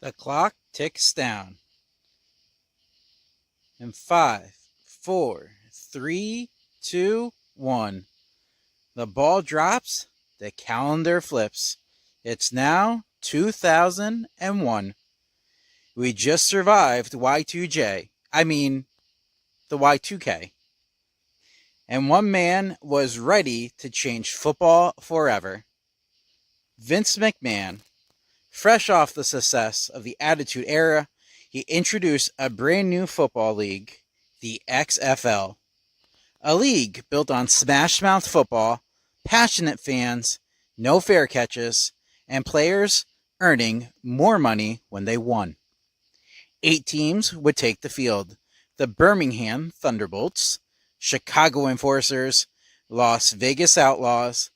The clock ticks down. In 5, 4, 3, 2, 1. The ball drops. The calendar flips. It's now 2001. We just survived Y2J. I mean, the Y2K. And one man was ready to change football forever. Vince McMahon. Fresh off the success of the Attitude Era, he introduced a brand new football league, the XFL. A league built on smash mouth football, passionate fans, no fair catches, and players earning more money when they won. 8 teams would take the field: the Birmingham Thunderbolts, Chicago Enforcers, Las Vegas Outlaws,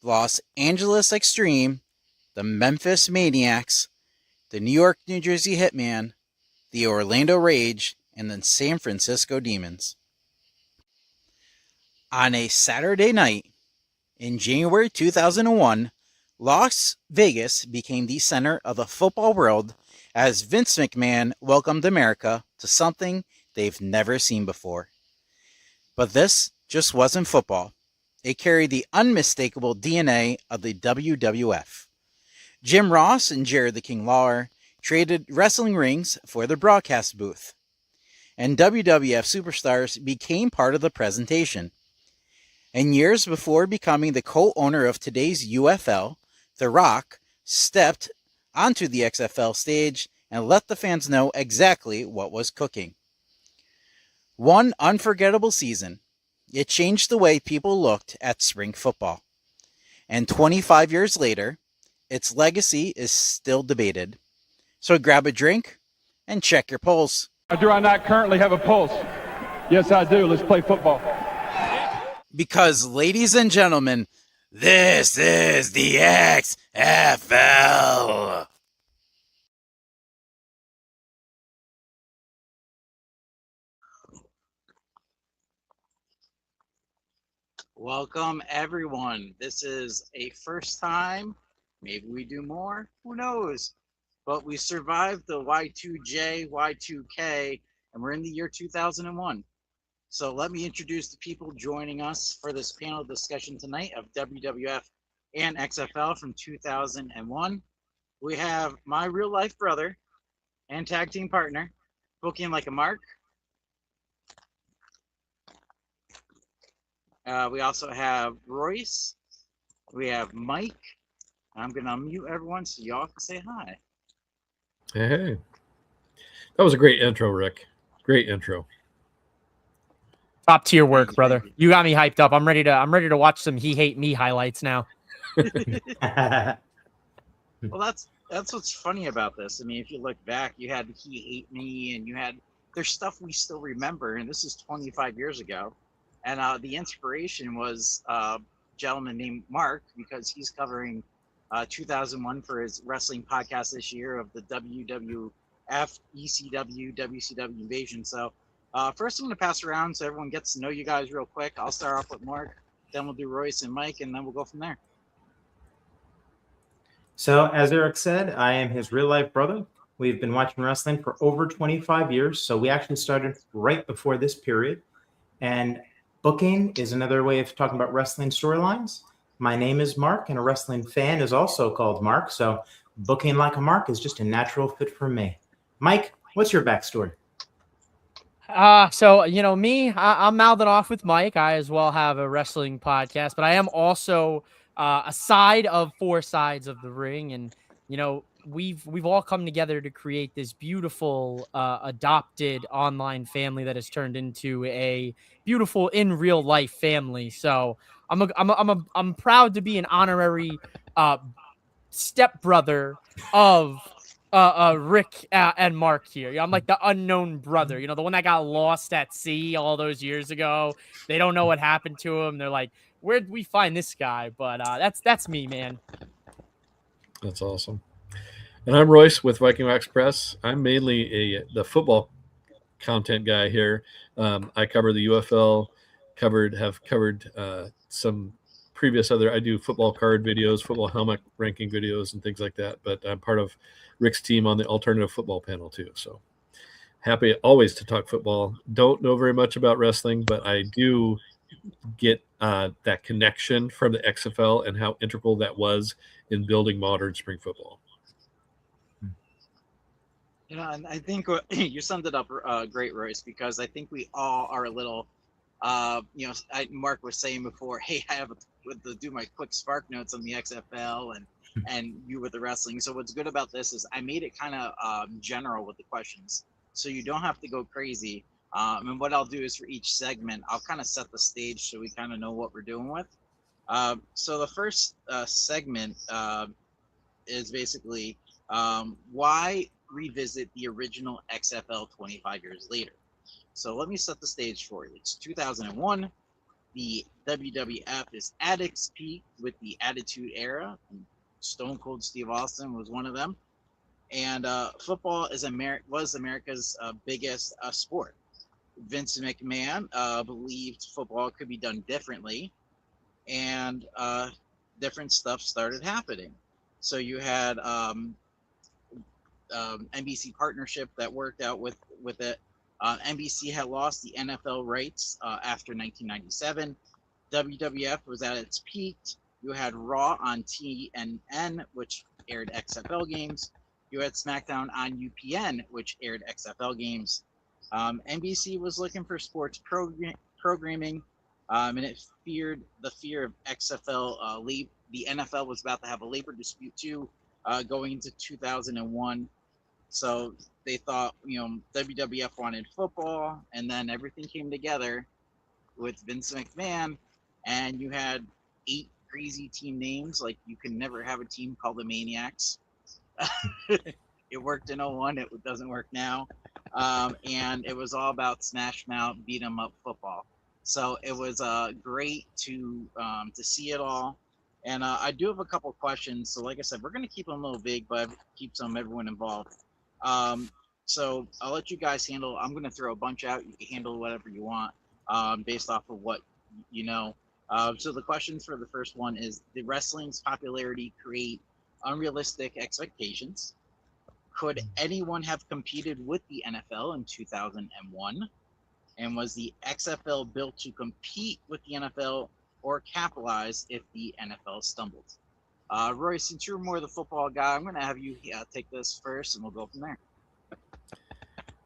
Los Angeles Extreme, the Memphis Maniacs, the New York, New Jersey Hitman, the Orlando Rage, and the San Francisco Demons. On a Saturday night in January 2001, Las Vegas became the center of the football world as Vince McMahon welcomed America to something they've never seen before. But this just wasn't football. It carried the unmistakable DNA of the WWF. Jim Ross and Jared the King Lawler traded wrestling rings for the broadcast booth, and WWF superstars became part of the presentation. And years before becoming the co-owner of today's UFL, The Rock stepped onto the XFL stage and let the fans know exactly what was cooking. One unforgettable season. It changed the way people looked at spring football. And 25 years later, its legacy is still debated. So grab a drink and check your pulse. Do I not currently have a pulse? Yes, I do. Let's play football. Because, ladies and gentlemen, this is the XFL. Welcome, everyone. This is a first time. Maybe we do more. Who knows? But we survived the Y2J, Y2K, and we're in the year 2001. So let me introduce the people joining us for this panel discussion tonight of WWF and XFL from 2001. We have my real life brother and tag team partner, Booking Like a Mark. We also have Royce. We have Mike. I'm going to unmute everyone so y'all can say hi. Hey. That was a great intro, Rick. Great intro. Top tier work, brother. You got me hyped up. I'm ready to watch some He Hate Me highlights now. Well, that's what's funny about this. I mean, if you look back, you had He Hate Me, and you had there's stuff we still remember, and this is 25 years ago. And the inspiration was a gentleman named Mark, because he's covering 2001 for his wrestling podcast this year of the WWF, ECW, WCW Invasion. So first I'm going to pass around so everyone gets to know you guys real quick. I'll start off with Mark, then we'll do Royce and Mike, and then we'll go from there. So, as Eric said, I am his real-life brother. We've been watching wrestling for over 25 years, so we actually started right before this period. And booking is another way of talking about wrestling storylines. My name is Mark, and a wrestling fan is also called Mark, so booking like a Mark is just a natural fit for me. Mike, what's your backstory? So me, I'm mouthing off with Mike. I as well have a wrestling podcast, but I am also a side of 4 sides of the ring, and we've all come together to create this beautiful adopted online family that has turned into a beautiful in real life family. So I'm proud to be an honorary stepbrother of Rick and Mark here. I'm like the unknown brother, the one that got lost at sea all those years ago. They don't know what happened to him. They're like, where'd we find this guy? But that's me, man. That's awesome. And I'm Royce with Viking Wax Press. I'm mainly the football content guy here. I cover the UFL, have covered some I do football card videos, football helmet ranking videos, and things like that. But I'm part of Rick's team on the alternative football panel too. So happy always to talk football. Don't know very much about wrestling, but I do get that connection from the XFL and how integral that was in building modern spring football. And I think you summed it up great, Royce, because I think we all are a little, Mark was saying before, hey, I have to do my quick spark notes on the XFL and you with the wrestling. So what's good about this is I made it kind of general with the questions, so you don't have to go crazy. And what I'll do is for each segment, I'll kind of set the stage so we kind of know what we're doing with. So the first segment is basically why revisit the original XFL 25 years later. So let me set the stage for you. It's 2001. The WWF is at its peak with the Attitude Era. And Stone Cold Steve Austin was one of them. And football was America's biggest sport. Vince McMahon believed football could be done differently, and different stuff started happening. So you had NBC partnership that worked out with it. NBC had lost the NFL rights after 1997. WWF was at its peak. You had Raw on TNN, which aired XFL games. You had SmackDown on UPN, which aired XFL games. NBC was looking for sports programming, and it feared the fear of XFL leave. The NFL was about to have a labor dispute too, going into 2001. So they thought, WWF wanted football, and then everything came together with Vince McMahon, and you had 8 crazy team names. Like, you can never have a team called the Maniacs. It worked in 01. It doesn't work now. And it was all about smash mouth, beat 'em up football. So it was great to see it all. And I do have a couple questions. So like I said, we're going to keep them a little vague, but keep everyone involved. So I'll let you guys handle. I'm going to throw a bunch out. You can handle whatever you want based off of what you know. So the questions for the first one is, did wrestling's popularity create unrealistic expectations? Could anyone have competed with the NFL in 2001? And was the XFL built to compete with the NFL or capitalize if the NFL stumbled? Roy, since you're more the football guy, I'm going to have you take this first, and we'll go from there.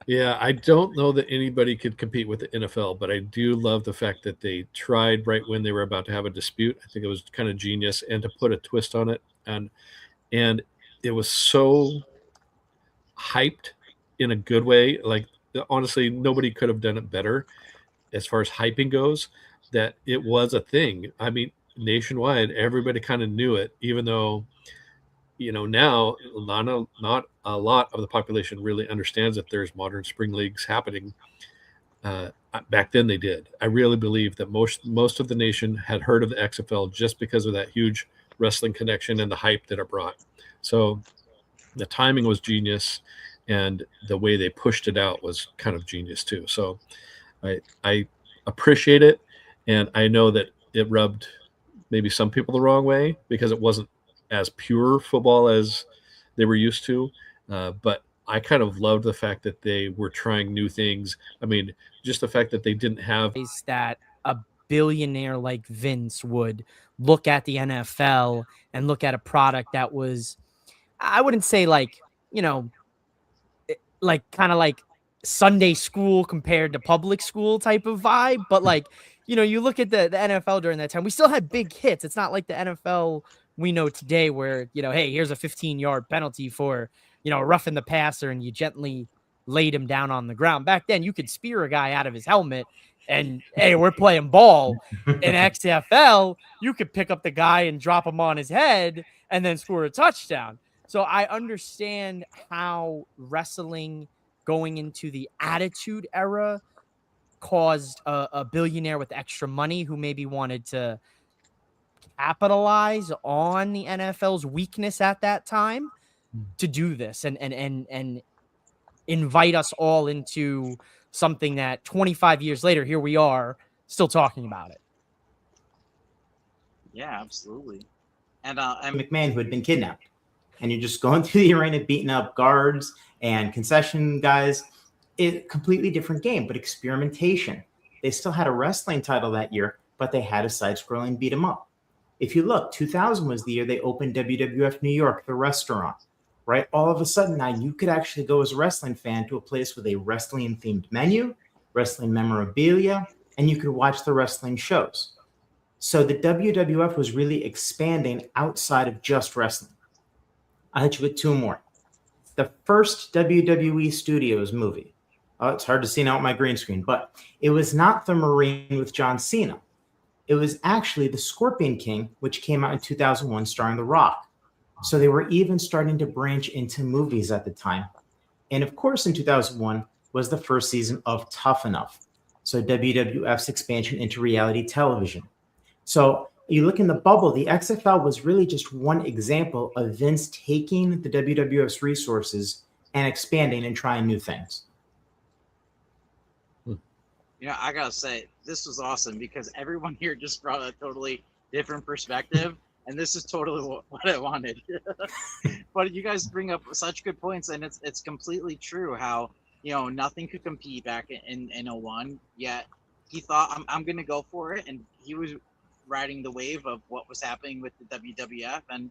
Yeah, I don't know that anybody could compete with the NFL, but I do love the fact that they tried right when they were about to have a dispute. I think it was kind of genius, and to put a twist on it, and it was so hyped in a good way. Like, honestly, nobody could have done it better as far as hyping goes, that it was a thing. I mean, nationwide, everybody kind of knew it, even though, now not a lot of the population really understands that there's modern spring leagues happening. Back then they did. I really believe that most of the nation had heard of the XFL just because of that huge wrestling connection and the hype that it brought. So the timing was genius, and the way they pushed it out was kind of genius too. So I appreciate it, and I know that it rubbed maybe some people the wrong way because it wasn't as pure football as they were used to. But I kind of loved the fact that they were trying new things. I mean, just the fact that they didn't have that a billionaire like Vince would look at the NFL and look at a product that was, I wouldn't say like, like kind of like Sunday school compared to public school type of vibe. But like, you look at the NFL during that time, we still had big hits. It's not like the NFL we know today where, hey, here's a 15-yard penalty for, roughing the passer, and you gently laid him down on the ground. Back then, you could spear a guy out of his helmet and, hey, we're playing ball. In XFL, you could pick up the guy and drop him on his head and then score a touchdown. So I understand how wrestling going into the Attitude Era caused a billionaire with extra money who maybe wanted to capitalize on the NFL's weakness at that time to do this and invite us all into something that 25 years later, here we are still talking about it. Yeah, absolutely. And McMahon, who had been kidnapped. And you're just going through the arena, beating up guards and concession guys. It completely different game, but experimentation. They still had a wrestling title that year, but they had a side-scrolling beat 'em up. If you look, 2000 was the year they opened WWF New York, the restaurant, right? All of a sudden now you could actually go as a wrestling fan to a place with a wrestling-themed menu, wrestling memorabilia, and you could watch the wrestling shows. So the WWF was really expanding outside of just wrestling. I'll hit you with two more. The first WWE Studios movie. Oh, it's hard to see now with my green screen, but it was not The Marine with John Cena. It was actually The Scorpion King, which came out in 2001 starring The Rock. So they were even starting to branch into movies at the time. And of course, in 2001 was the first season of Tough Enough. So WWF's expansion into reality television. So you look in the bubble, the XFL was really just one example of Vince taking the WWF's resources and expanding and trying new things. you know, I gotta say, this was awesome because everyone here just brought a totally different perspective, and this is totally what I wanted. But you guys bring up such good points, and it's completely true how, you know, nothing could compete back in '01. Yet he thought, I'm gonna go for it, and he was riding the wave of what was happening with the WWF, and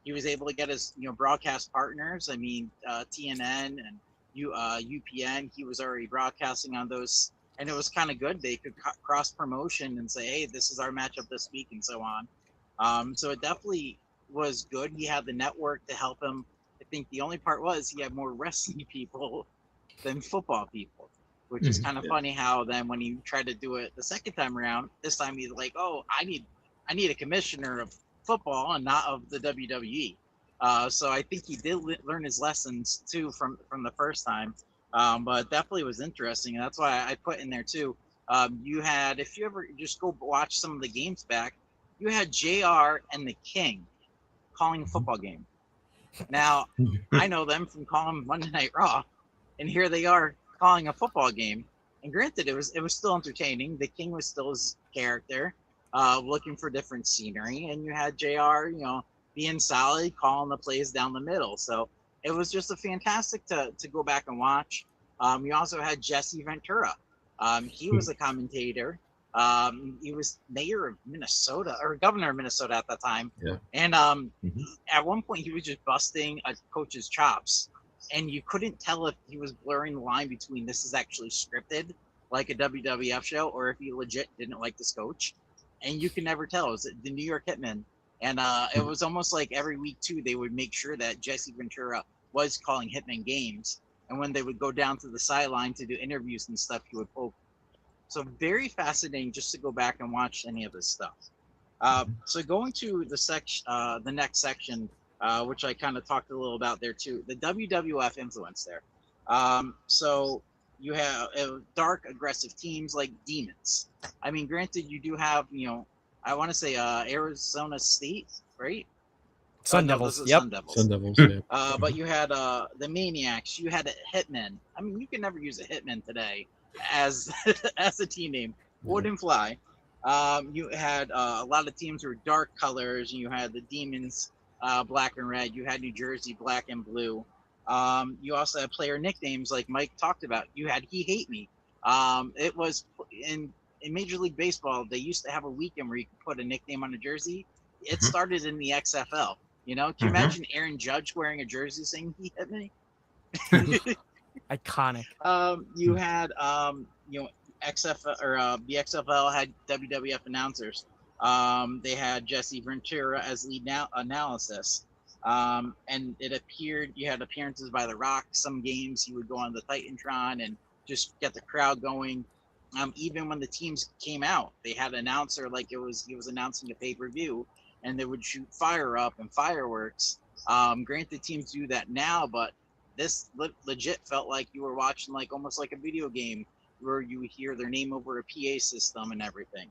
he was able to get his, you know, broadcast partners. I mean, TNN and UPN. He was already broadcasting on those, and it was kind of good. They could cross promotion and say, "Hey, this is our matchup this week," and so on. So it definitely was good. He had the network to help him. I think the only part was he had more wrestling people than football people, which is kind of funny how then when he tried to do it the second time around, this time he's like, "Oh, I need a commissioner of football and not of the WWE." So I think he did learn his lessons too from the first time. But definitely was interesting, and that's why I put in there too. You had, if you ever just go watch some of the games back, you had JR and the King calling a football game. Now, I know them from calling Monday Night Raw, and here they are calling a football game. And granted, it was still entertaining. The King was still his character, looking for different scenery, and you had JR, you know, being solid, calling the plays down the middle. So it was just a fantastic to go back and watch. You also had Jesse Ventura. He was a commentator. He was mayor of Minnesota, or governor of Minnesota at that time. Yeah. And at one point, he was just busting a coach's chops, and you couldn't tell if he was blurring the line between this is actually scripted, like a WWF show, or if he legit didn't like this coach. And you can never tell. It was the New York Hitman. And it was almost like every week, too, they would make sure that Jesse Ventura was calling Hitman games. And when they would go down to the sideline to do interviews and stuff, he would poke. So very fascinating just to go back and watch any of this stuff. So going to the next section, which I kind of talked a little about there too, the WWF influence there. So you have dark, aggressive teams like Demons. I mean, granted, you do have, you know, I want to say Arizona State, right? Sun No, Devils. those are Yep. Sun Devils. Sun Devils. Yeah. But you had the Maniacs. You had a Hitman. I mean, you can never use a Hitman today as as a team name. Wouldn't fly. You had a lot of teams were dark colors. You had the Demons, black and red. You had New Jersey, black and blue. You also had player nicknames like Mike talked about. You had He Hate Me. It was in Major League Baseball. They used to have a weekend where you could put a nickname on a jersey. It started in the XFL. You know, can you imagine Aaron Judge wearing a jersey saying "He hit me"? Iconic. You had you know, XFL or the XFL had WWF announcers. They had Jesse Ventura as lead analysis. And it appeared you had appearances by The Rock. Some games he would go on the Titantron and just get the crowd going. Even when the teams came out, they had an announcer like he was announcing a pay-per-view, and they would shoot fire up and fireworks. Granted, teams do that now, but this legit felt like you were watching like almost like a video game where you would hear their name over a PA system and everything.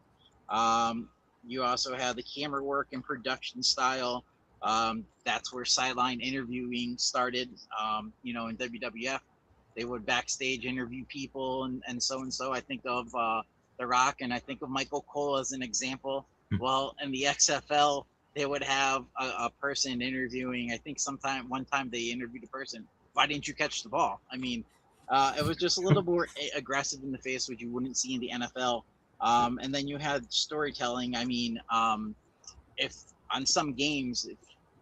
You also had the camera work and production style. That's where sideline interviewing started. You know, in WWF, they would backstage interview people and so. I think of The Rock, and I think of Michael Cole as an example. Well, in the XFL, they would have a person interviewing. I think one time they interviewed a person. Why didn't you catch the ball? I mean, it was just a little more aggressive in the face, which you wouldn't see in the NFL. And then you had storytelling. I mean, if on some games,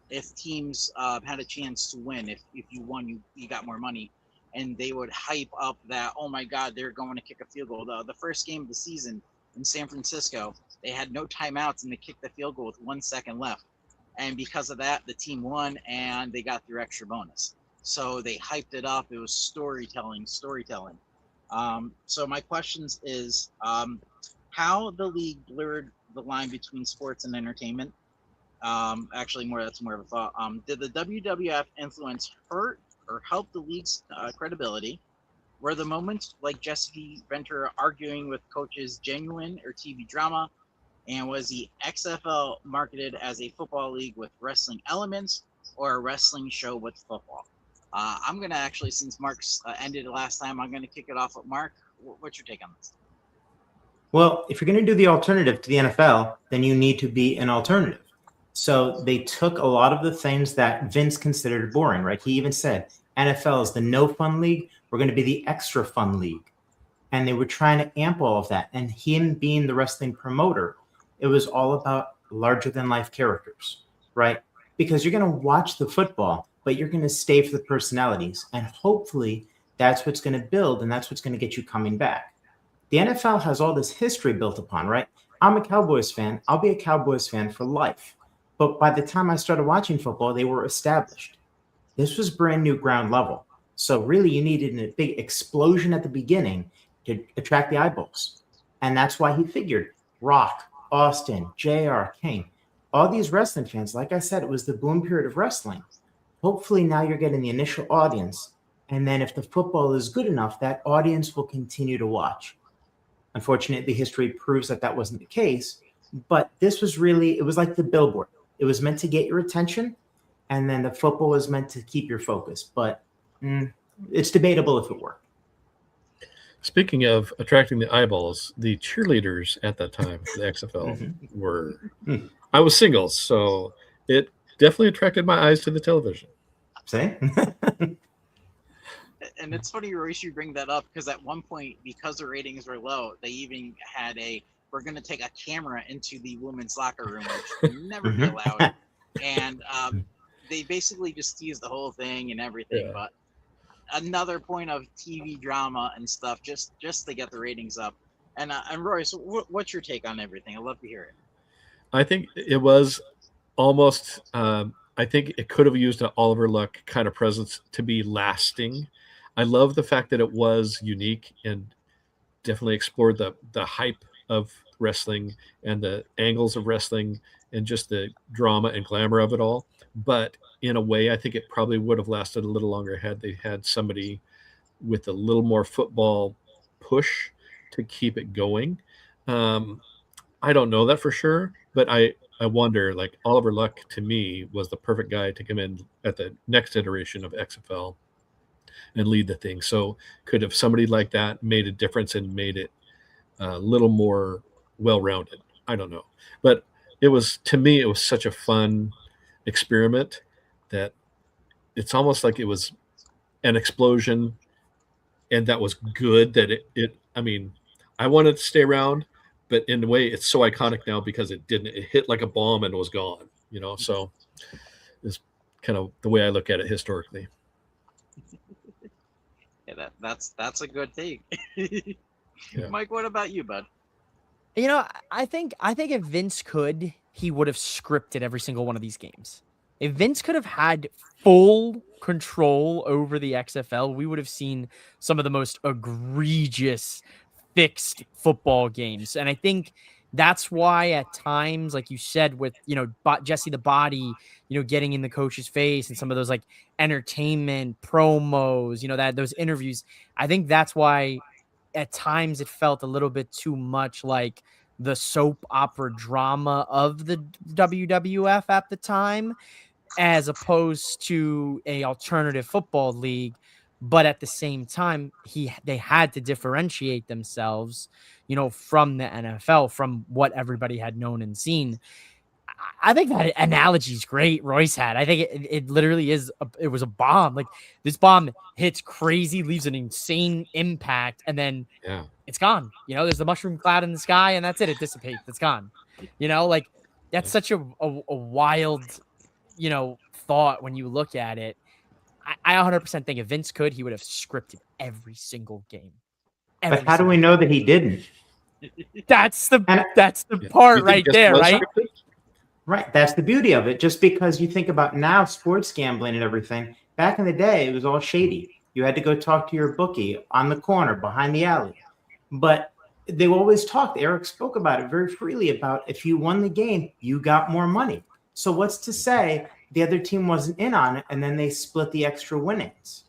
if teams had a chance to win, if you won, you got more money, and they would hype up that, oh my God, they're going to kick a field goal. The first game of the season in San Francisco, they had no timeouts and they kicked the field goal with 1 second left, and because of that, the team won and they got their extra bonus. So they hyped it up. It was storytelling. So my questions is how the league blurred the line between sports and entertainment. Actually, that's more of a thought. Did the WWF influence hurt or help the league's credibility? Were the moments like Jesse Ventura arguing with coaches genuine or TV drama? And was the XFL marketed as a football league with wrestling elements or a wrestling show with football? I'm going to actually, since Mark's ended last time, I'm going to kick it off with Mark. What's your take on this? Well, if you're going to do the alternative to the NFL, then you need to be an alternative. So they took a lot of the things that Vince considered boring, right? He even said, NFL is the no fun league. We're going to be the extra fun league. And they were trying to amp all of that. And him being the wrestling promoter, it was all about larger than life characters, right? Because you're going to watch the football, but you're going to stay for the personalities. And hopefully that's what's going to build, and that's what's going to get you coming back. The NFL has all this history built upon, right? I'm a Cowboys fan. I'll be a Cowboys fan for life. But by the time I started watching football, they were established. This was brand new ground level. So really you needed a big explosion at the beginning to attract the eyeballs. And that's why he figured Rock, Austin, JR, King, all these wrestling fans, like I said, it was the boom period of wrestling. Hopefully now you're getting the initial audience. And then if the football is good enough, that audience will continue to watch. Unfortunately, history proves that that wasn't the case. But this was really, it was like the billboard. It was meant to get your attention, and then the football was meant to keep your focus. But it's debatable if it worked. Speaking of attracting the eyeballs, the cheerleaders at that time for the XFL were, I was single, so it definitely attracted my eyes to the television. See? And it's funny, Royce, you bring that up, because at one point, because the ratings were low, they even had we're going to take a camera into the women's locker room, which would never be allowed. And they basically just teased the whole thing and everything. Yeah. But another point of TV drama and stuff, just to get the ratings up. And Royce, what's your take on everything? I'd love to hear it. I think it was almost, I think it could have used an Oliver Luck kind of presence to be lasting. I love the fact that it was unique and definitely explored the hype of wrestling and the angles of wrestling and just the drama and glamour of it all. But in a way, I think it probably would have lasted a little longer had they had somebody with a little more football push to keep it going. I don't know that for sure, but I wonder, like, Oliver Luck to me was the perfect guy to come in at the next iteration of XFL and lead the thing. So could have somebody like that made a difference and made it a little more well-rounded? I don't know. But it was, to me, it was such a fun experiment that it's almost like it was an explosion, and that was good that it I mean, I wanted to stay around, but in a way it's so iconic now because it hit like a bomb and was gone, so it's kind of the way I look at it historically. Yeah, that's a good take. Yeah. Mike, what about you, bud? I think if Vince could, he would have scripted every single one of these games. If Vince could have had full control over the XFL, we would have seen some of the most egregious fixed football games. And I think that's why at times, like you said, with, Jesse the Body, getting in the coach's face and some of those like entertainment promos, those interviews, I think that's why at times it felt a little bit too much like the soap opera drama of the WWF at the time, as opposed to a alternative football league. but at the same time, they had to differentiate themselves, from the NFL, from what everybody had known and seen. I think that analogy is great. Royce had. I think it literally is. It was a bomb. Like this bomb hits crazy, leaves an insane impact, and then Yeah. it's gone. There's the mushroom cloud in the sky, and that's it. It dissipates. It's gone. Like that's such a wild, thought when you look at it. I 100% think if Vince could, he would have scripted every single game. But how do we know that he didn't? That's the Yeah. part You think right this there, was right? scripted? Right. That's the beauty of it. Just because you think about now sports gambling and everything, back in the day, it was all shady. You had to go talk to your bookie on the corner behind the alley. But they always talked. Eric spoke about it very freely about if you won the game, you got more money. So what's to say the other team wasn't in on it and then they split the extra winnings,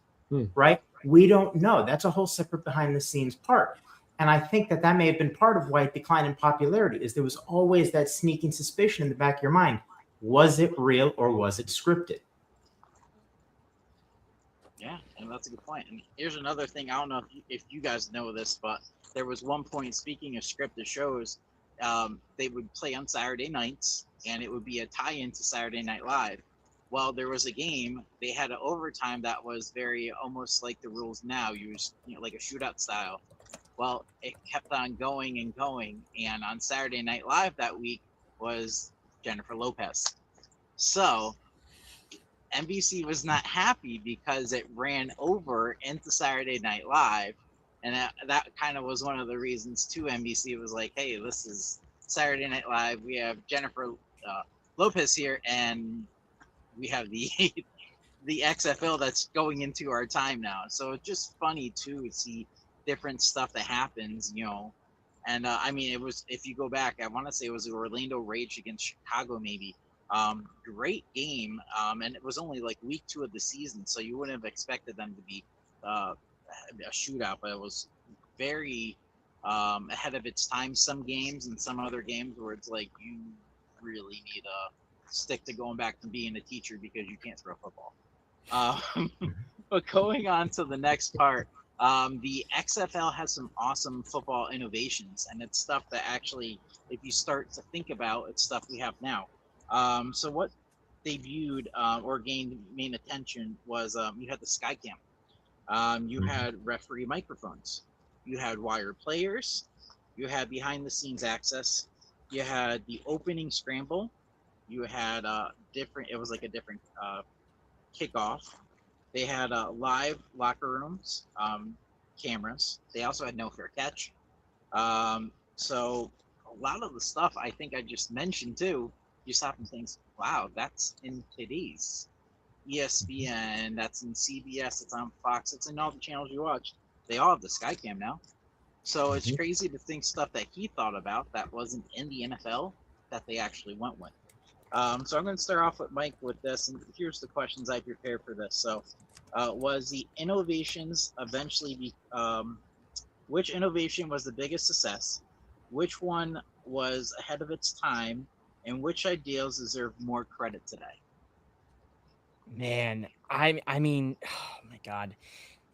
right? We don't know. That's a whole separate behind the scenes part. And I think that may have been part of why it declined in popularity is there was always that sneaking suspicion in the back of your mind. Was it real or was it scripted? Yeah, and that's a good point. And here's another thing. I don't know if you guys know this, but there was one point, speaking of scripted shows, they would play on Saturday nights, and it would be a tie-in to Saturday Night Live. Well, there was a game, they had an overtime that was very almost like the rules now, used like a shootout style. Well, it kept on going and going, and on Saturday Night Live that week was Jennifer Lopez. So NBC was not happy because it ran over into Saturday Night Live, and that kind of was one of the reasons too. NBC was like, "Hey, this is Saturday Night Live. We have Jennifer Lopez here, and we have the the XFL that's going into our time now." So it's just funny too to see different stuff that happens, And I mean, it was, if you go back, I want to say it was Orlando Rage against Chicago, maybe. Great game, and it was only like week 2 of the season, so you wouldn't have expected them to be a shootout, but it was very ahead of its time. Some games and some other games where it's like you really need to stick to going back to being a teacher because you can't throw a football. But going on to the next part, the XFL has some awesome football innovations, and it's stuff that actually, if you start to think about, it's stuff we have now. So what debuted or gained main attention was you had the Skycam. You had referee microphones. You had wire players. You had behind the scenes access. You had the opening scramble. You had it was like a different kickoff. They had live locker rooms, cameras. They also had no fair catch. So a lot of the stuff I think I just mentioned too, you stop and think, wow, that's in today's ESPN, that's in CBS, it's on Fox, it's in all the channels you watch. They all have the Skycam now. So it's crazy to think stuff that he thought about that wasn't in the NFL that they actually went with. So I'm going to start off with Mike with this, and here's the questions I prepared for this. So, was the innovations eventually which innovation was the biggest success? Which one was ahead of its time? And which ideals deserve more credit today? Man, I mean, oh my God.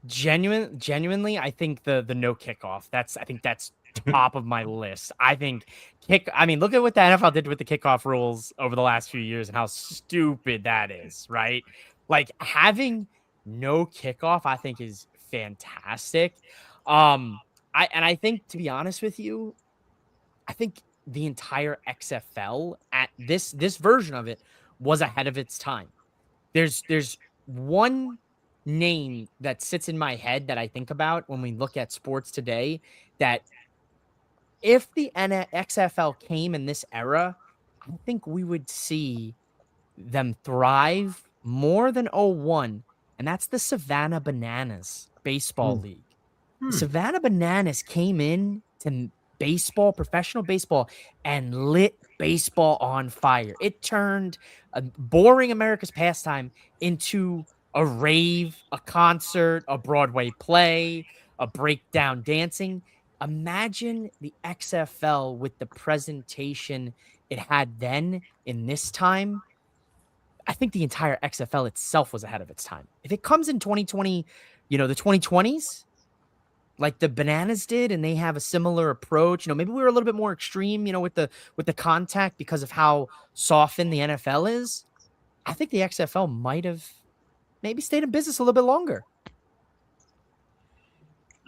Genuinely, I think the no kickoff. I think that's top of my list. I think look at what the NFL did with the kickoff rules over the last few years and how stupid that is, right? Like having no kickoff, I think is fantastic. I think, to be honest with you, I think the entire XFL at this version of it was ahead of its time. There's one name that sits in my head that I think about when we look at sports today, that if the XFL came in this era, I think we would see them thrive more than 01, and that's the Savannah Bananas Baseball League. The Savannah Bananas came in to professional baseball, and lit baseball on fire. It turned a boring America's pastime into a rave, a concert, a Broadway play, a breakdown dancing. Imagine the XFL with the presentation it had then in this time. I think the entire XFL itself was ahead of its time. If it comes in 2020, the 2020s, like the Bananas did, and they have a similar approach, maybe we were a little bit more extreme, with the contact because of how softened the NFL is. I think the XFL might have maybe stayed in business a little bit longer.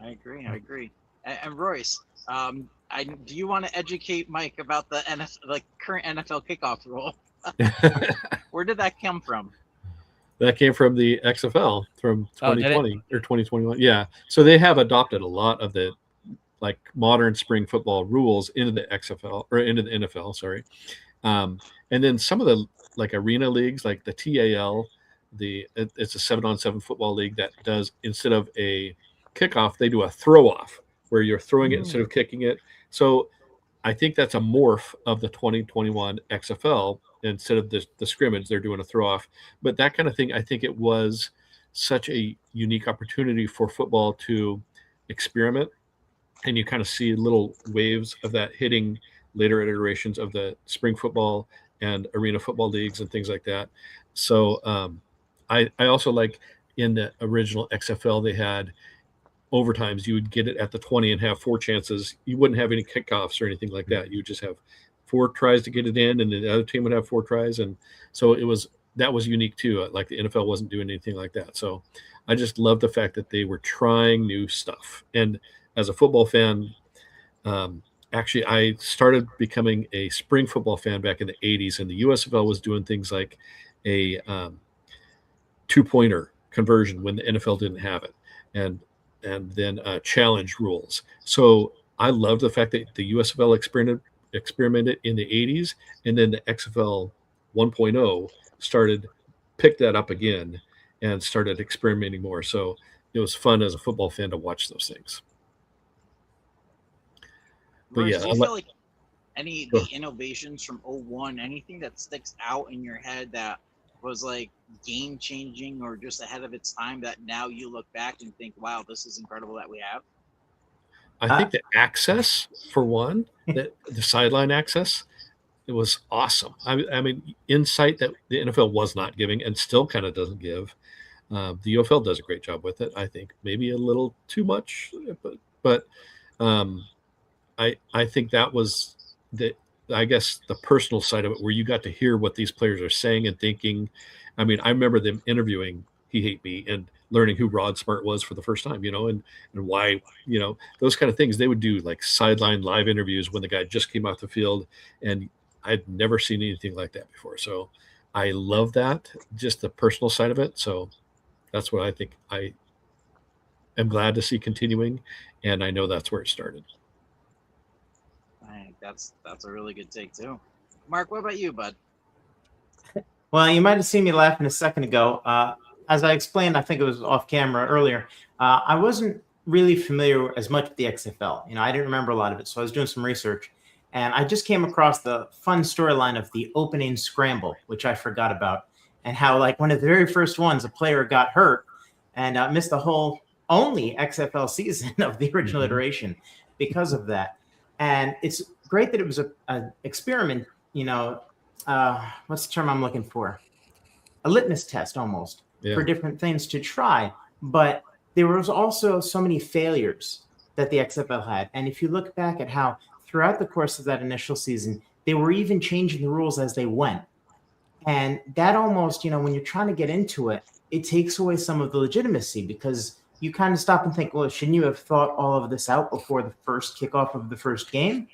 I agree. And Royce, do you want to educate Mike about the current NFL kickoff rule? Where did that come from? That came from the XFL from 2020 or 2021. Yeah. So they have adopted a lot of the like modern spring football rules into the XFL or into the NFL. Sorry. And then some of the like arena leagues, like the TAL, it's a 7-on-7 football league that does, instead of a kickoff, they do a throw off where you're throwing it instead of kicking it. So I think that's a morph of the 2021 XFL. Instead of the scrimmage, they're doing a throw off. But that kind of thing, I think it was such a unique opportunity for football to experiment. And you kind of see little waves of that hitting later iterations of the spring football and arena football leagues and things like that. So I also like in the original XFL, they had overtimes. You would get it at the 20 and have 4 chances. You wouldn't have any kickoffs or anything like that. You would just have 4 tries to get it in, and the other team would have 4 tries. And so that was unique too. Like the NFL wasn't doing anything like that. So I just love the fact that they were trying new stuff. And as a football fan, actually, I started becoming a spring football fan back in the 80s, and the USFL was doing things like a 2-pointer conversion when the NFL didn't have it, and then challenge rules. So I love the fact that the USFL experimented in the 80s, and then the XFL 1.0 picked that up again and started experimenting more. So it was fun as a football fan to watch those things. But Bruce, yeah, do you feel like any of the innovations from 01, anything that sticks out in your head that was like game changing or just ahead of its time that now you look back and think, wow, this is incredible that we have? I think the access, for one, the sideline access, it was awesome. I mean, insight that the NFL was not giving and still kind of doesn't give. The UFL does a great job with it. I think maybe a little too much, but I think that was I guess the personal side of it, where you got to hear what these players are saying and thinking. I mean, I remember them interviewing He Hate Me and learning who Rod Smart was for the first time, and why, those kind of things. They would do like sideline live interviews when the guy just came off the field, and I'd never seen anything like that before. So I love that, just the personal side of it. So that's what I think I am glad to see continuing, and I know that's where it started. I think that's a really good take too. Mark, what about you, bud? Well, you might have seen me laughing a second ago. As I explained, I think it was off camera earlier, I wasn't really familiar as much with the XFL. I didn't remember a lot of it, so I was doing some research. And I just came across the fun storyline of the opening scramble, which I forgot about, and how, like, one of the very first ones, a player got hurt and missed the whole only XFL season of the original iteration because of that. And it's great that it was an experiment, what's the term I'm looking for? A litmus test almost for different things to try. But there was also so many failures that the XFL had. And if you look back at how throughout the course of that initial season, they were even changing the rules as they went. And that almost, when you're trying to get into it, it takes away some of the legitimacy, because you kind of stop and think, well, shouldn't you have thought all of this out before the first kickoff of the first game?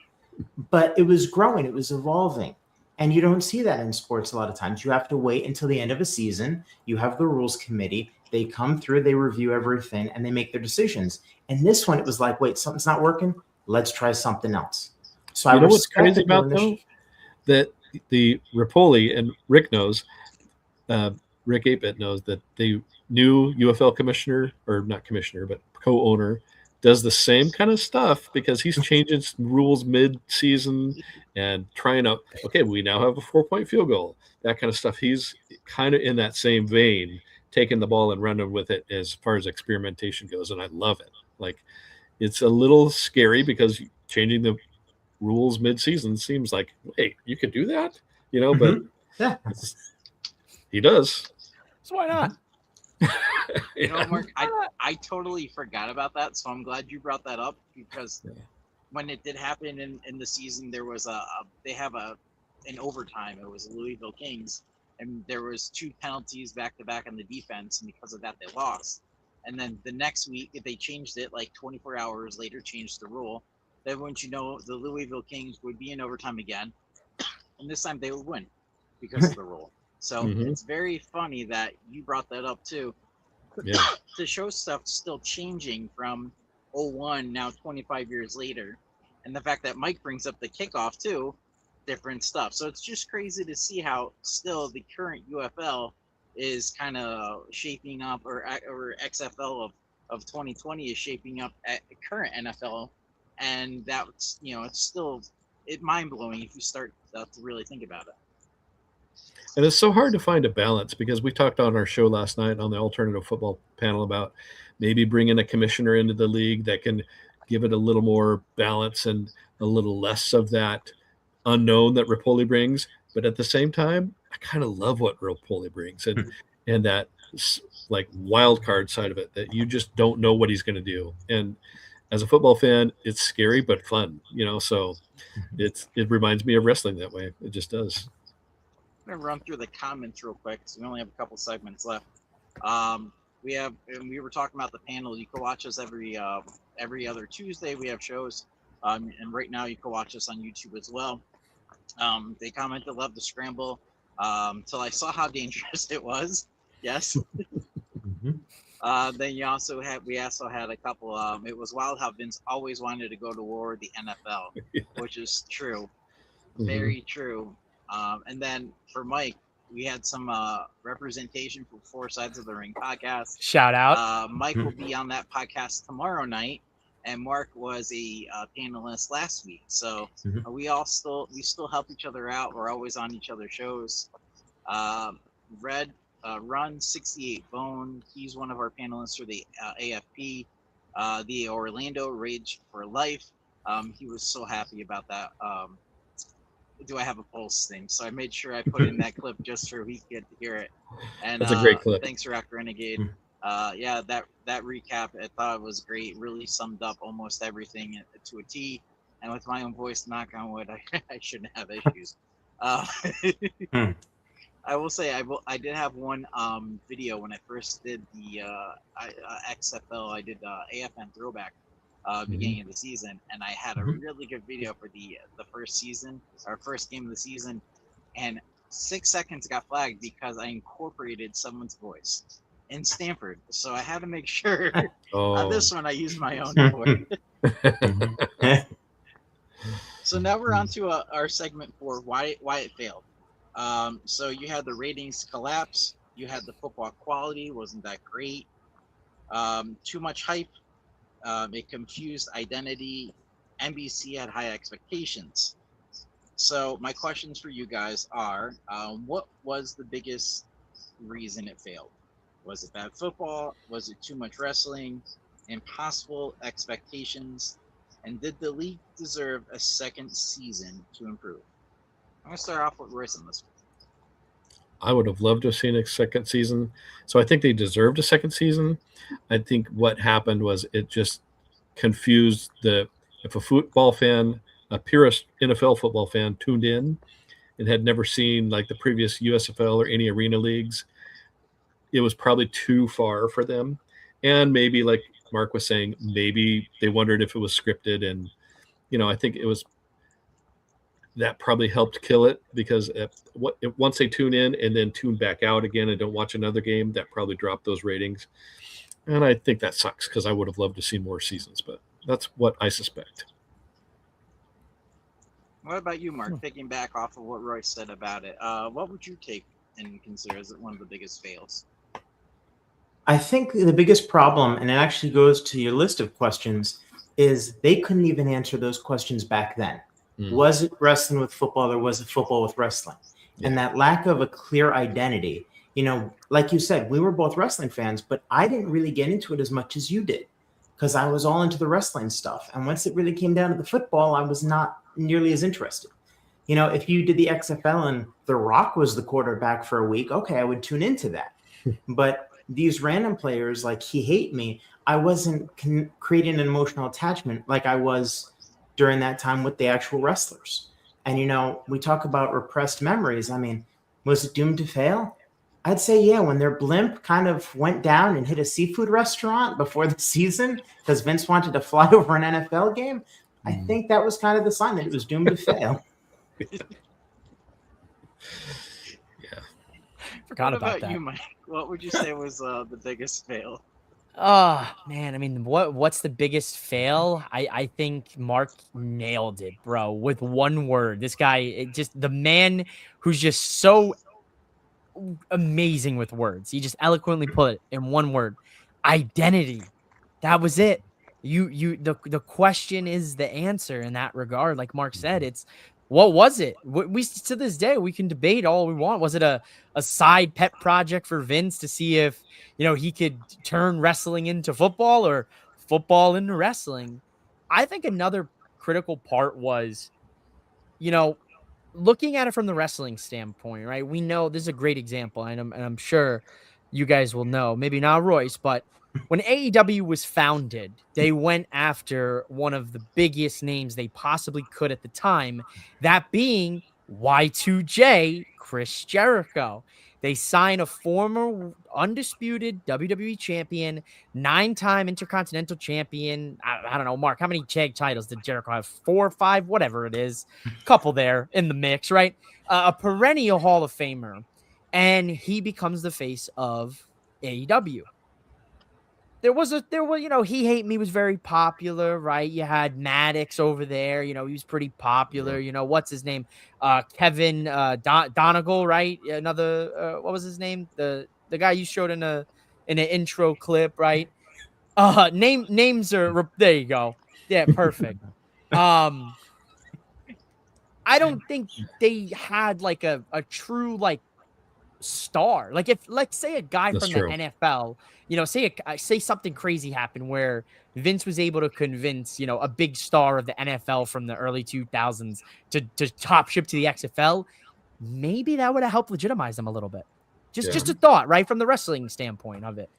But it was growing, it was evolving. And you don't see that in sports a lot of times. You have to wait until the end of a season. You have the rules committee. They come through, they review everything, and they make their decisions. And this one, it was like, wait, something's not working. Let's try something else. So I know what's crazy about though? That the Rapoli, and Rick knows, Rick 8-Bit knows, that the new UFL commissioner, or not commissioner, but co-owner, does the same kind of stuff, because he's changing rules mid-season and trying to, okay, we now have a 4-point field goal, that kind of stuff. He's kind of in that same vein, taking the ball and running with it as far as experimentation goes, and I love it. Like, it's a little scary because changing the rules mid-season seems like, hey, you could do that, but yeah. He does. So why not? You know, Mark, I totally forgot about that, so I'm glad you brought that up, because when it did happen in the season, there was they have an overtime. It was Louisville Kings, and there was 2 penalties back to back on the defense, and because of that, they lost. And then the next week, they changed it, like 24 hours later, changed the rule. Then, wouldn't you know, the Louisville Kings would be in overtime again, and this time they would win because of the rule. So it's very funny that you brought that up too. Yeah. The show stuff's still changing from 01 now 25 years later, and the fact that Mike brings up the kickoff too, different stuff. So it's just crazy to see how still the current UFL is kind of shaping up, or XFL of 2020 is shaping up at the current NFL, and that's, you know, it's still mind-blowing if you start to really think about it. And it's so hard to find a balance, because we talked on our show last night on the alternative football panel about maybe bringing a commissioner into the league that can give it a little more balance and a little less of that unknown that Rapoli brings. But at the same time, I kind of love what Rapoli brings, and that like wild card side of it, that you just don't know what he's going to do. And as a football fan, it's scary but fun, you know. So it reminds me of wrestling that way. It just does. I'm gonna run through the comments real quick because we only have a couple segments left. We were talking about the panel. You can watch us every other Tuesday. We have shows, and right now you can watch us on YouTube as well. They commented, "Love the scramble." Till I saw how dangerous it was. Yes. Then we also had a couple. It was wild how Vince always wanted to go to war with the NFL, which is true, very true. And then for Mike, we had some representation for 4 Sides of the Ring podcast. Shout out. Mike will be on that podcast tomorrow night, and Mark was a panelist last week. So we still help each other out. We're always on each other's shows. Run 68 Bone. He's one of our panelists for the AFP, the Orlando Rage for Life. He was so happy about that. Do I have a pulse thing? So I made sure I put in that clip just so he could get to hear it. And that's a great clip. Thanks, Rock Renegade. Yeah, that recap, I thought it was great. Really summed up almost everything to a T. And with my own voice, knock on wood, I shouldn't have issues. I will say I did have one video when I first did the XFL. I did AFN throwback beginning of the season, and I had a really good video for the first game of the season, and 6 seconds got flagged because I incorporated someone's voice in Stanford. So I had to make sure on this one I used my own voice. So now we're on to our segment for why it failed. So you had the ratings collapse. You had the football quality wasn't that great. Too much hype. It confused identity. NBC had high expectations. So my questions for you guys are, what was the biggest reason it failed? Was it bad football? Was it too much wrestling? Impossible expectations? And did the league deserve a second season to improve? I'm going to start off with Royce on this one. I would have loved to have seen a second season. So I think they deserved a second season. I think what happened was it just confused if a football fan, a purist NFL football fan tuned in and had never seen like the previous USFL or any arena leagues, it was probably too far for them. And maybe like Mark was saying, maybe they wondered if it was scripted. And, I think it was, that probably helped kill it, because once they tune in and then tune back out again and don't watch another game, that probably dropped those ratings. And I think that sucks, because I would have loved to see more seasons, but that's what I suspect. What about you, Mark? Picking back off of what Royce said about it, what would you take and consider as one of the biggest fails? I think the biggest problem, and it actually goes to your list of questions, is they couldn't even answer those questions back then. Was it wrestling with football, or was it football with wrestling? And that lack of a clear identity, like you said, we were both wrestling fans, but I didn't really get into it as much as you did, because I was all into the wrestling stuff. And once it really came down to the football, I was not nearly as interested. You know, if you did the XFL and The Rock was the quarterback for a week, okay, I would tune into that. But these random players like He Hate Me, I wasn't creating an emotional attachment like I was during that time with the actual wrestlers. And, you know, we talk about repressed memories. I mean, was it doomed to fail? I'd say, yeah, when their blimp kind of went down and hit a seafood restaurant before the season because Vince wanted to fly over an NFL game, I think that was kind of the sign that it was doomed to fail. Forgot What about about that. you, Mike? What would you say was the biggest fail? Oh man, I mean, what's the biggest fail? I think Mark nailed it, bro, with one word. This guy, just the man who's just so amazing with words. He just eloquently put it in one word. Identity. That was it. The question is the answer in that regard. Like Mark said, it's what was it? We to this day we can debate all we want. Was it a side pet project for Vince to see if he could turn wrestling into football or football into wrestling? I think another critical part was, you know, looking at it from the wrestling standpoint, right? We know this is a great example, and I'm sure you guys will know. Maybe not Royce, but when AEW was founded, they went after one of the biggest names they possibly could at the time, that being Y2J, Chris Jericho. They sign a former undisputed WWE champion, 9-time Intercontinental champion. I don't know, Mark, how many tag titles did Jericho have? 4 or 5, whatever it is. Couple there in the mix, right? A perennial Hall of Famer. And he becomes the face of AEW. There was, He Hate Me was very popular, right? You had Maddox over there, he was pretty popular. What's his name? Kevin Donegal, right? Another, what was his name? The guy you showed in an intro clip, right? Names are, there you go. Yeah, perfect. I don't think they had like a true like star. Like if say a guy That's from the true. NFL, say something crazy happened where Vince was able to convince, a big star of the NFL from the early 2000s to top ship to the XFL, maybe that would have helped legitimize them a little bit. Just a thought, right, from the wrestling standpoint of it.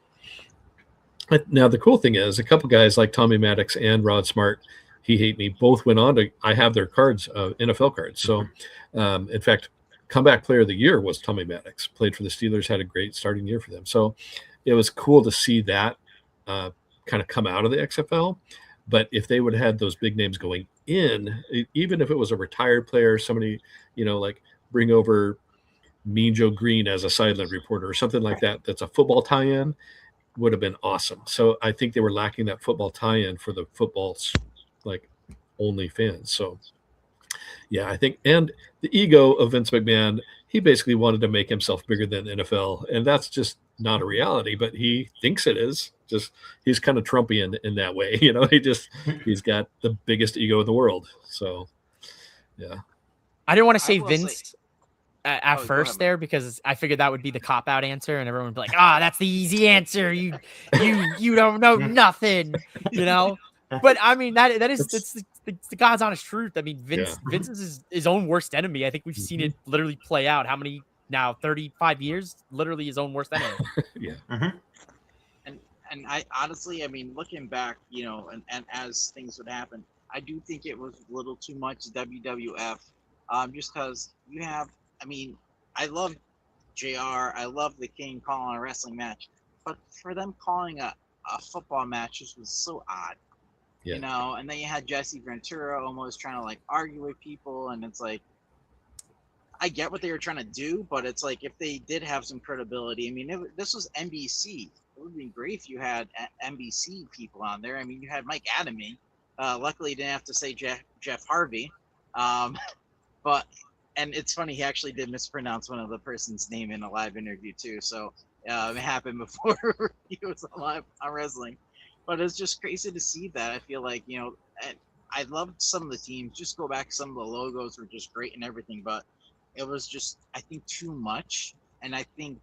Now, the cool thing is a couple guys like Tommy Maddox and Rod Smart, He Hate Me, both went on to, I have their cards, NFL cards. So, in fact, comeback player of the year was Tommy Maddox, played for the Steelers, had a great starting year for them. So it was cool to see that kind of come out of the XFL. But if they would have had those big names going in, even if it was a retired player, somebody, like bring over Mean Joe Green as a sideline reporter or something like that, that's a football tie-in, would have been awesome. So I think they were lacking that football tie-in for the football's like only fans. So yeah, I think, and the ego of Vince McMahon, he basically wanted to make himself bigger than the NFL, and that's just not a reality, but he thinks it is. Just he's kind of Trumpy in that way, he's got the biggest ego in the world. So yeah. I didn't want to say will Vince at go first ahead, there because I figured that would be the cop out answer, and everyone would be like, that's the easy answer. You don't know nothing, But I mean that's the God's honest truth. I mean, Vince is his own worst enemy. I think we've seen it literally play out. How many now? 35 years, literally his own worst enemy. Yeah. And I honestly, I mean, looking back, and as things would happen, I do think it was a little too much WWF, just because you have, I mean, I love JR, I love the King calling a wrestling match, but for them calling a football match just was so odd, and then you had Jesse Ventura almost trying to like argue with people, and it's like, I get what they were trying to do, but it's like if they did have some credibility, I mean, this was NBC. It would be great if you had NBC people on there. I mean, you had Mike Adamy. Luckily, you didn't have to say Jeff Harvey. But it's funny, he actually did mispronounce one of the person's name in a live interview too. So it happened before he was on wrestling. But it's just crazy to see that. I feel like, and I loved some of the teams. Just go back, some of the logos were just great and everything, but it was just, I think, too much. And I think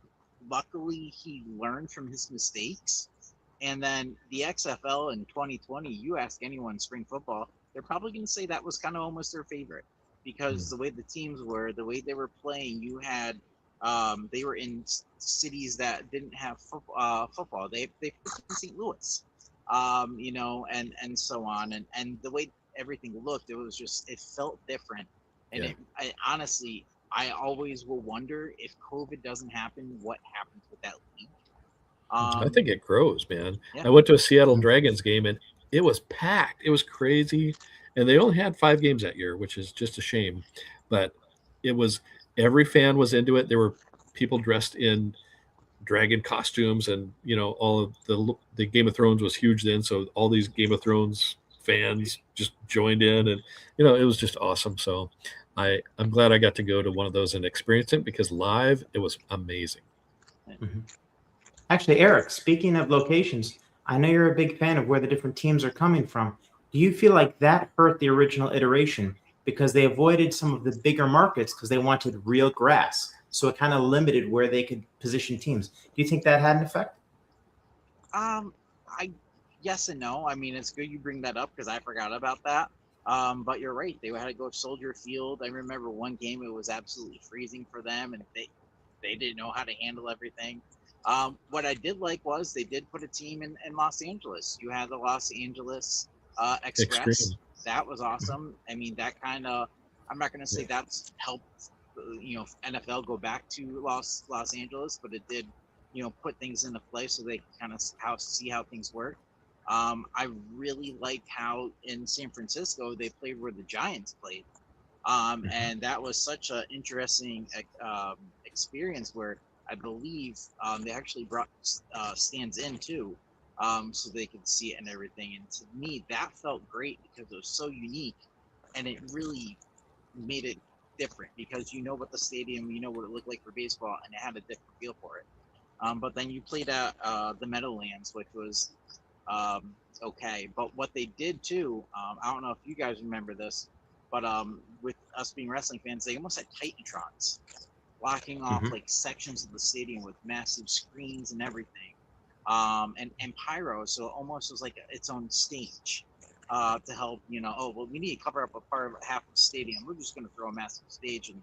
luckily he learned from his mistakes. And then the XFL in 2020, you ask anyone spring football, they're probably going to say that was kind of almost their favorite. because the way the teams were, the way they were playing, you had they were in cities that didn't have football. They played in St. Louis, and so on, and the way everything looked, it felt different, and Yeah. I honestly, I always will wonder if COVID doesn't happen, what happens with that league. I think it grows, man. Yeah. I went to a Seattle Dragons game and it was packed. It was crazy. And they only had 5 games that year, which is just a shame. But it was every fan was into it. There were people dressed in dragon costumes, and all of the Game of Thrones was huge then. So all these Game of Thrones fans just joined in, and it was just awesome. So I'm glad I got to go to one of those and experience it, because live it was amazing. Mhm. Actually, Eric, speaking of locations, I know you're a big fan of where the different teams are coming from. Do you feel like that hurt the original iteration because they avoided some of the bigger markets because they wanted real grass? So it kind of limited where they could position teams. Do you think that had an effect? I Yes and no. I mean, it's good you bring that up because I forgot about that. But you're right. They had to go Soldier Field. I remember one game, it was absolutely freezing for them, and they didn't know how to handle everything. What I did like was they did put a team in Los Angeles. You had the Los Angeles Express. Extreme. That was awesome. I mean, that kind of, I'm not going to say that's helped, NFL go back to Los Angeles, but it did, put things into place so they kind of see how things work. I really liked how in San Francisco they played where the Giants played. And that was such an interesting experience where I believe they actually brought stands in too, so they could see it and everything. And to me, that felt great because it was so unique, and it really made it different because you know what the stadium, you know what it looked like for baseball, and it had a different feel for it. But then you played at the Meadowlands, which was okay. But what they did too, I don't know if you guys remember this, but with us being wrestling fans, they almost had Titantrons blocking off like sections of the stadium with massive screens and everything, and pyro. So it almost was like its own stage to help. Oh well, we need to cover up a part of half of the stadium. We're just going to throw a massive stage and